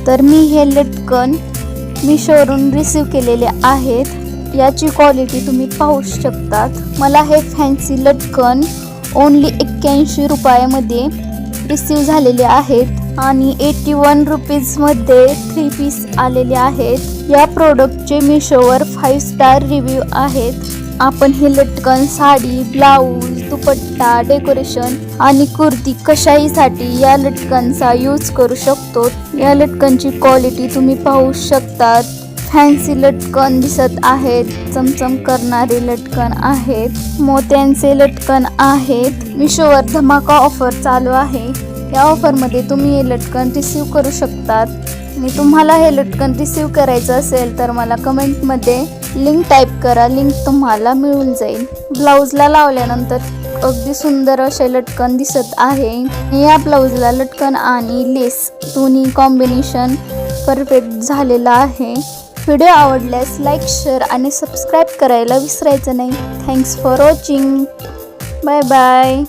तर मी हे लटकन मीशोवरून रिसीव केलेले आहेत। याची क्वालिटी तुम्ही पाहू शकतात। मला हे फॅन्सी लटकन ओन्ली 81 रुपयामध्ये रिसीव झालेले आहेत आणि 81 रुपीजमध्ये 3 पीस आलेले आहेत। या प्रोडक्टचे मीशोवर 5 स्टार रिव्ह्यू आहेत। आपण हे लटकन साडी, ब्लाऊज, दुपट्टा, डेकोरेशन आणि कुर्ती कशाहीसाठी या लटकनचा यूज करू शकतो। या लटकनची क्वालिटी तुम्ही पाहू शकतात। फॅन्सी लटकन दिसत आहेत, चमचम करणारे लटकन आहेत, मोत्यांचे लटकन आहेत। मीशोवर धमाका ऑफर चालू आहे। या ऑफरमध्ये तुम्ही हे लटकन रिसीव करू शकतात आणि तुम्हाला हे लटकन रिसीव करायचं असेल तर मला कमेंटमध्ये लिंक टाईप करा, लिंक तुम्हाला मिळून जाईल। ब्लाऊजला लावल्यानंतर अगदी सुंदर असे लटकन दिसत आहे। या ब्लाऊजला लटकन आणि लेस दोन्ही कॉम्बिनेशन परफेक्ट झालेलं आहे। व्हिडिओ आवडल्यास लाईक, शेअर आणि सबस्क्राईब करायला विसरायचं नाही। Thanks for watching. Bye bye.